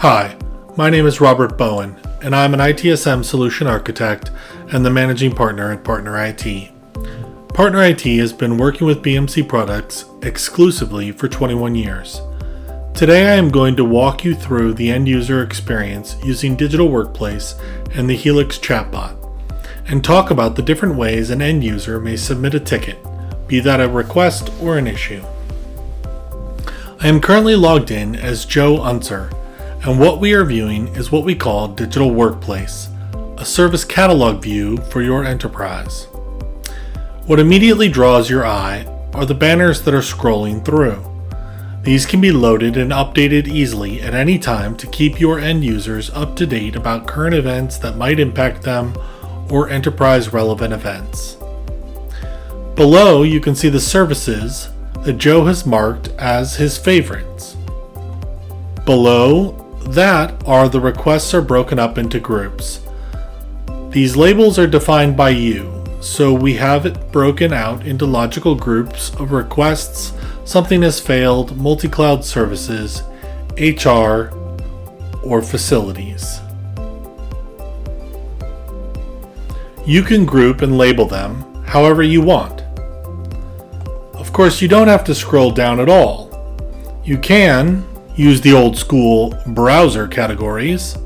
Hi, my name is Robert Bowen, and I'm an ITSM solution architect and the managing partner at Partner IT. Partner IT has been working with BMC products exclusively for 21 years. Today I am going to walk you through the end user experience using Digital Workplace and the Helix Chatbot, and talk about the different ways an end user may submit a ticket, be that a request or an issue. I am currently logged in as Joe Unser, and what we are viewing is what we call Digital Workplace, a service catalog view for your enterprise. What immediately draws your eye are the banners that are scrolling through. These can be loaded and updated easily at any time to keep your end users up to date about current events that might impact them or enterprise relevant events. Below, you can see the services that Joe has marked as his favorites. Below that are the requests are broken up into groups. These labels are defined by you, so we have it broken out into logical groups of requests. Something has failed, multi-cloud services, HR, or facilities. You can group and label them however you want. Of course, you don't have to scroll down at all. You can use the old school browser categories.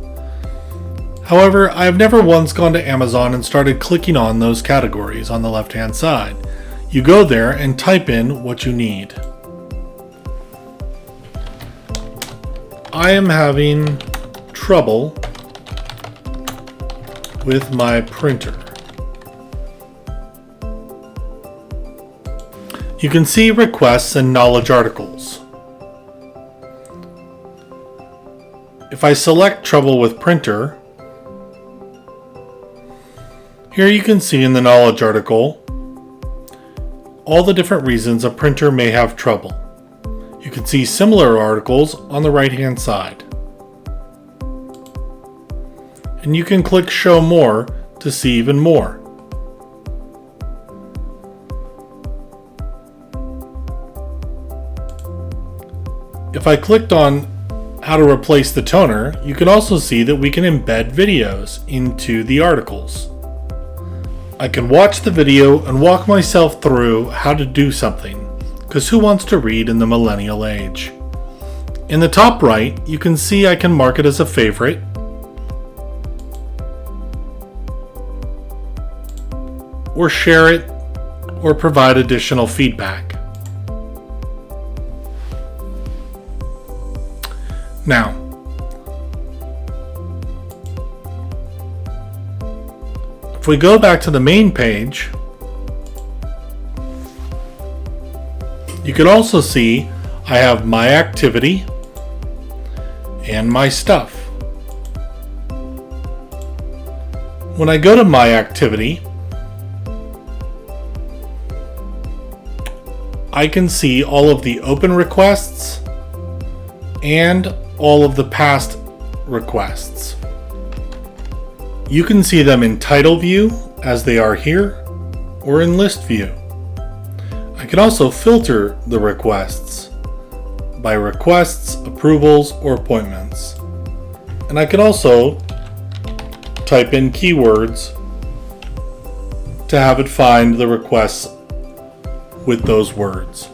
However, I've never once gone to Amazon and started clicking on those categories on the left-hand side. You go there and type in what you need. I am having trouble with my printer. You can see requests and knowledge articles. If I select trouble with printer, here you can see in the knowledge article all the different reasons a printer may have trouble. You can see similar articles on the right hand side. And you can click Show More to see even more. If I clicked on how to replace the toner, you can also see that we can embed videos into the articles. I can watch the video and walk myself through how to do something, because who wants to read in the millennial age? In the top right, you can see I can mark it as a favorite, or share it, or provide additional feedback. Now, if we go back to the main page, you can also see I have my activity and my stuff. When I go to my activity, I can see all of the open requests and all of the past requests. You can see them in title view as they are here, or in list view. I can also filter the requests by requests, approvals, or appointments. And I can also type in keywords to have it find the requests with those words.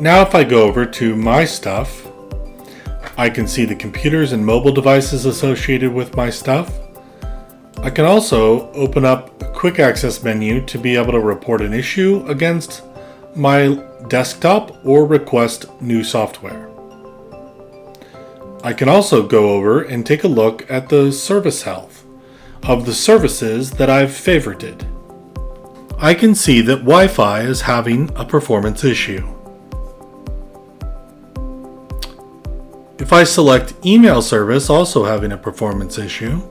Now if I go over to my stuff, I can see the computers and mobile devices associated with my stuff. I can also open up a quick access menu to be able to report an issue against my desktop or request new software. I can also go over and take a look at the service health of the services that I've favorited. I can see that Wi-Fi is having a performance issue. If I select email service also having a performance issue,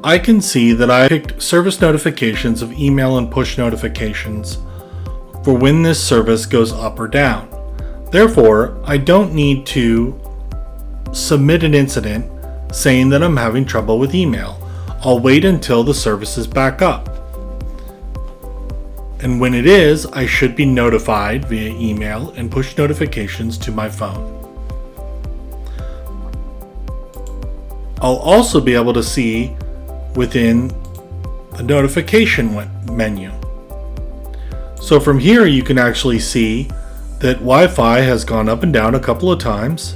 I can see that I picked service notifications of email and push notifications for when this service goes up or down. Therefore, I don't need to submit an incident saying that I'm having trouble with email. I'll wait until the service is back up. And when it is, I should be notified via email and push notifications to my phone. I'll also be able to see within the notification menu. So from here you can actually see that Wi-Fi has gone up and down a couple of times.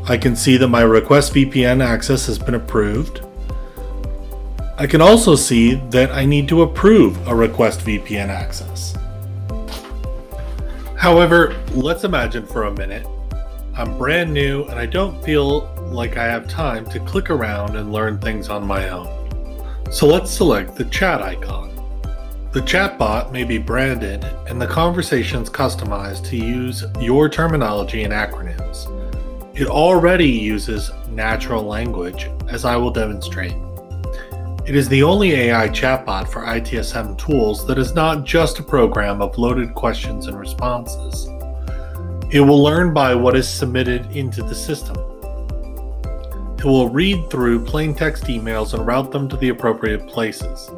I can see that my request VPN access has been approved. I can also see that I need to approve a request VPN access. However, let's imagine for a minute I'm brand new and I don't feel like I have time to click around and learn things on my own. So let's select the chat icon. The chatbot may be branded and the conversations customized to use your terminology and acronyms. It already uses natural language, as I will demonstrate. It is the only AI chatbot for ITSM tools that is not just a program of loaded questions and responses. It will learn by what is submitted into the system. It will read through plain text emails and route them to the appropriate places.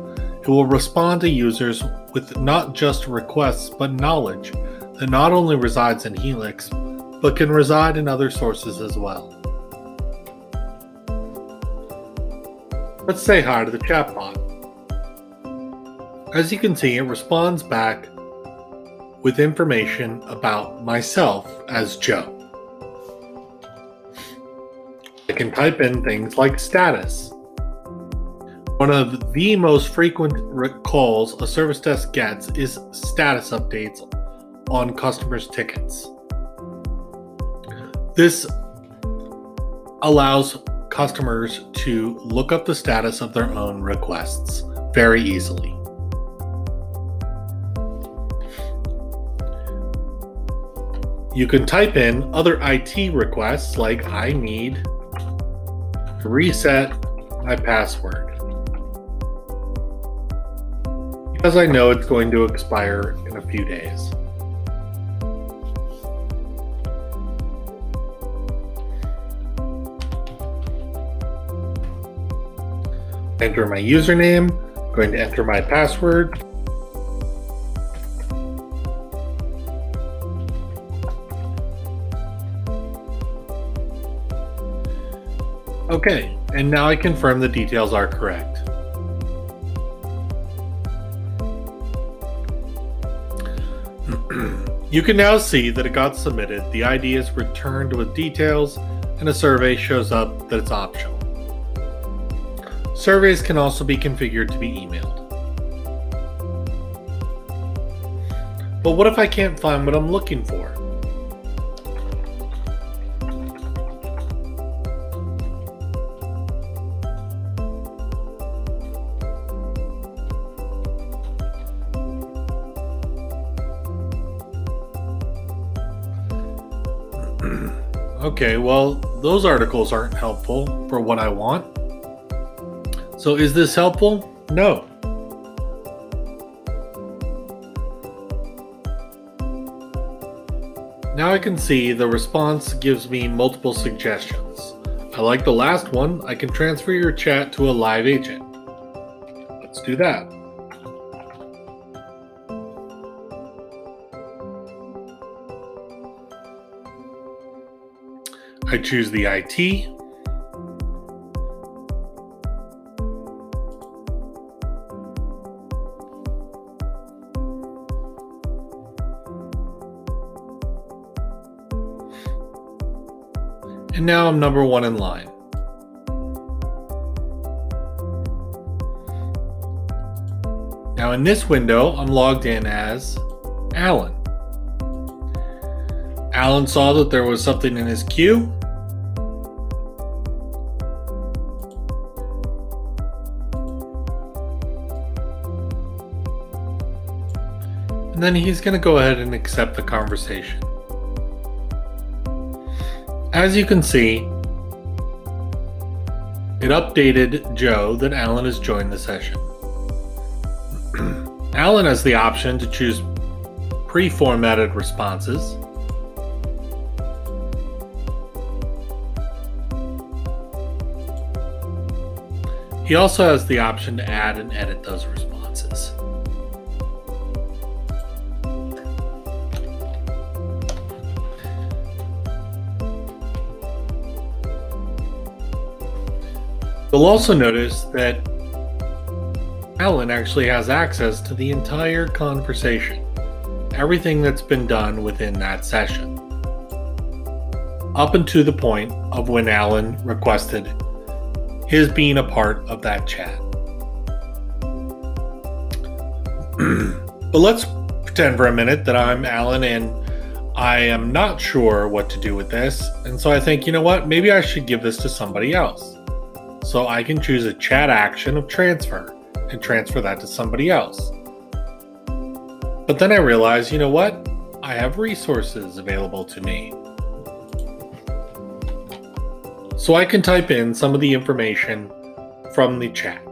It will respond to users with not just requests, but knowledge that not only resides in Helix, but can reside in other sources as well. Let's say hi to the chatbot. As you can see, it responds back with information about myself as Joe. I can type in things like status. One of the most frequent calls a service desk gets is status updates on customers' tickets. This allows customers to look up the status of their own requests very easily. You can type in other IT requests like I need to reset my password, because I know it's going to expire in a few days. Enter my username, I'm going to enter my password. Okay, and now I confirm the details are correct. You can now see that it got submitted, the ID is returned with details, and a survey shows up that it's optional. Surveys can also be configured to be emailed. But what if I can't find what I'm looking for? Okay, well, those articles aren't helpful for what I want. So is this helpful? No. Now I can see the response gives me multiple suggestions. I like the last one. I can transfer your chat to a live agent. Let's do that. I choose the IT. And now I'm number one in line. Now in this window, I'm logged in as Alan. Alan saw that there was something in his queue. And then he's going to go ahead and accept the conversation. As you can see, it updated Joe that Alan has joined the session. Alan has the option to choose pre-formatted responses. He also has the option to add and edit those responses. You'll also notice that Alan actually has access to the entire conversation, everything that's been done within that session, up until the point of when Alan requested his being a part of that chat. But let's pretend for a minute that I'm Alan and I am not sure what to do with this, and so I think, you know what, maybe I should give this to somebody else. So I can choose a chat action of transfer and transfer that to somebody else. But then I realize, you know what, I have resources available to me. So I can type in some of the information from the chat.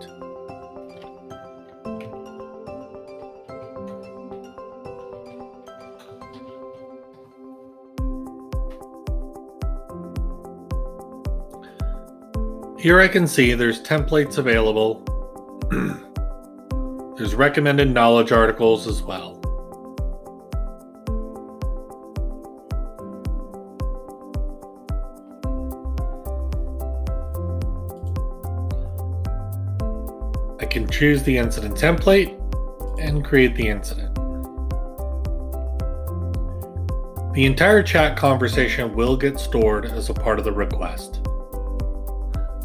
Here I can see there's templates available. There's recommended knowledge articles as well. I can choose the incident template and create the incident. The entire chat conversation will get stored as a part of the request.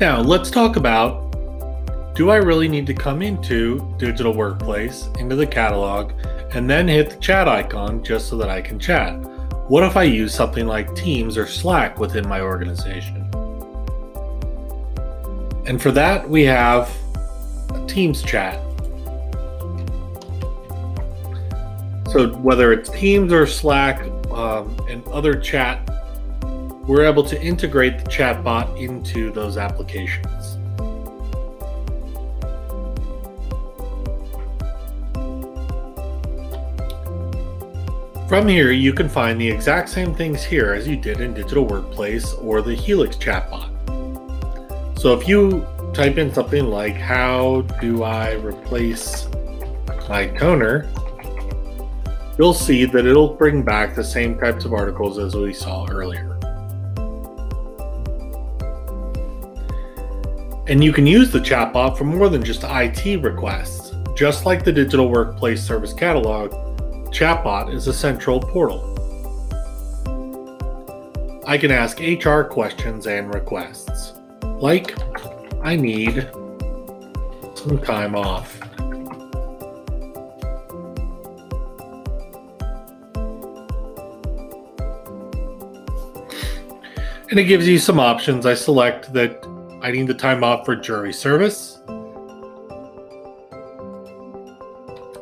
Now, let's talk about, do I really need to come into Digital Workplace, into the catalog, and then hit the chat icon just so that I can chat? What if I use something like Teams or Slack within my organization? And for that, we have a Teams chat. So whether it's Teams or Slack and other chat, we're able to integrate the chatbot into those applications. From here, you can find the exact same things here as you did in Digital Workplace or the Helix chatbot. So if you type in something like, how do I replace my toner? You'll see that it'll bring back the same types of articles as we saw earlier. And you can use the chatbot for more than just IT requests. Just like the Digital Workplace Service Catalog, Chatbot is a central portal. I can ask HR questions and requests, like, I need some time off. And it gives you some options. I select that I need the time off for jury service.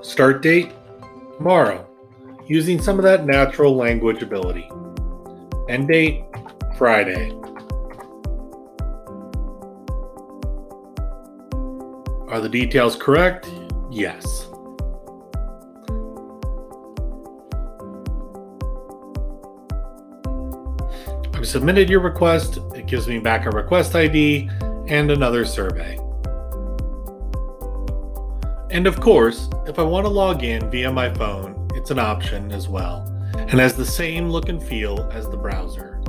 Start date, tomorrow, using some of that natural language ability. End date, Friday. Are the details correct? Yes. I've submitted your request. It gives me back a request ID and another survey. And of course, if I want to log in via my phone, it's an option as well, and has the same look and feel as the browser.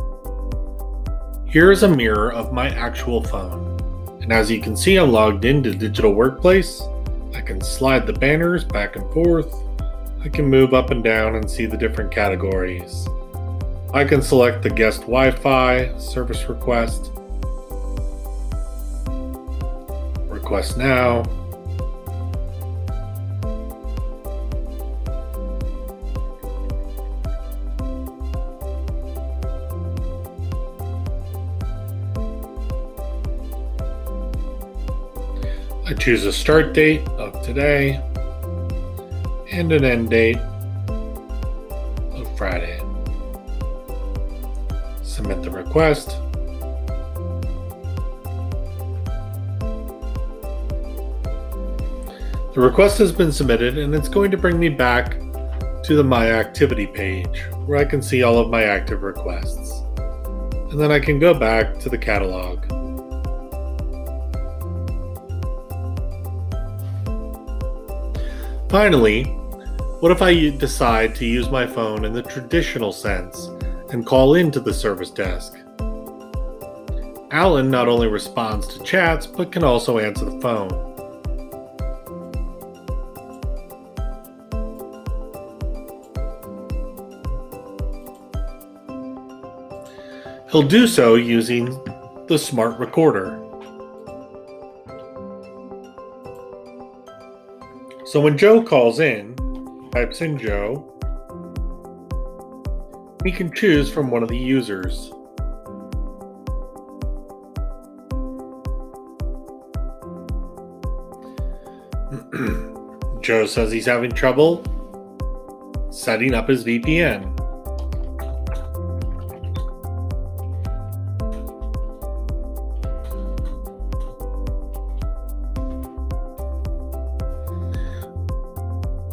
Here is a mirror of my actual phone, and as you can see, I'm logged into Digital Workplace. I can slide the banners back and forth. I can move up and down and see the different categories. I can select the guest Wi-Fi, service request, request now, I choose a start date of today and an end date of Friday. Submit the request. The request has been submitted, and it's going to bring me back to the My Activity page where I can see all of my active requests. And then I can go back to the catalog. Finally, what if I decide to use my phone in the traditional sense and call into the service desk? Alan not only responds to chats, but can also answer the phone. He'll do so using the smart recorder. So when Joe calls in, types in Joe, he can choose from one of the users. Joe says he's having trouble setting up his VPN.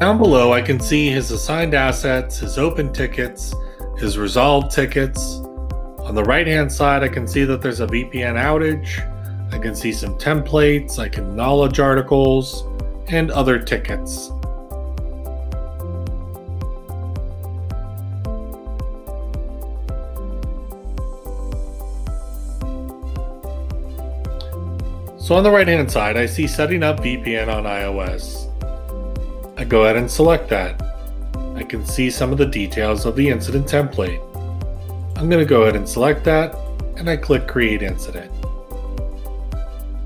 Down below, I can see his assigned assets, his open tickets, his resolved tickets. On the right-hand side, I can see that there's a VPN outage. I can see some templates, I can knowledge articles, and other tickets. So on the right-hand side, I see setting up VPN on iOS. I go ahead and select that. I can see some of the details of the incident template. I'm going to go ahead and select that, and I click Create Incident.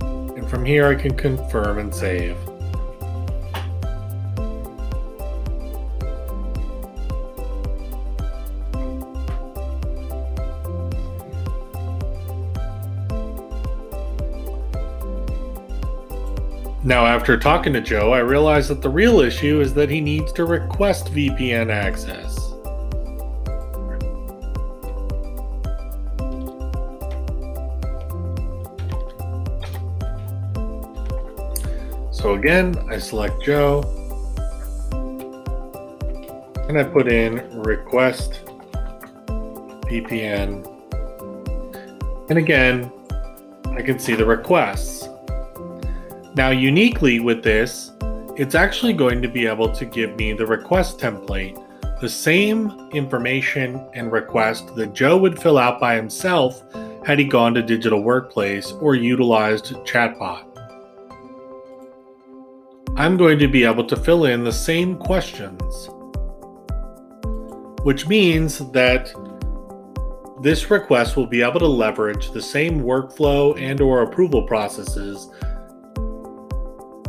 And from here I can confirm and save. Now, after talking to Joe, I realized that the real issue is that he needs to request VPN access. So again, I select Joe, and I put in request VPN. And again, I can see the requests. Now, uniquely with this, it's actually going to be able to give me the request template, the same information and request that Joe would fill out by himself had he gone to Digital Workplace or utilized Chatbot. I'm going to be able to fill in the same questions, which means that this request will be able to leverage the same workflow and or approval processes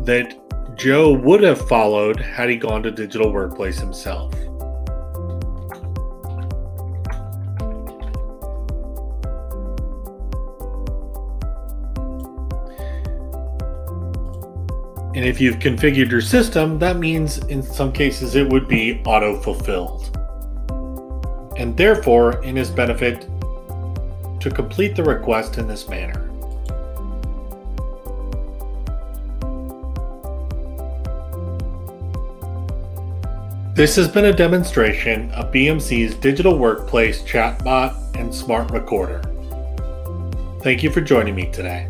that Joe would have followed had he gone to Digital Workplace himself. And if you've configured your system, that means in some cases it would be auto-fulfilled. And therefore, in his benefit, to complete the request in this manner. This has been a demonstration of BMC's Digital Workplace Chatbot and Smart Recorder. Thank you for joining me today.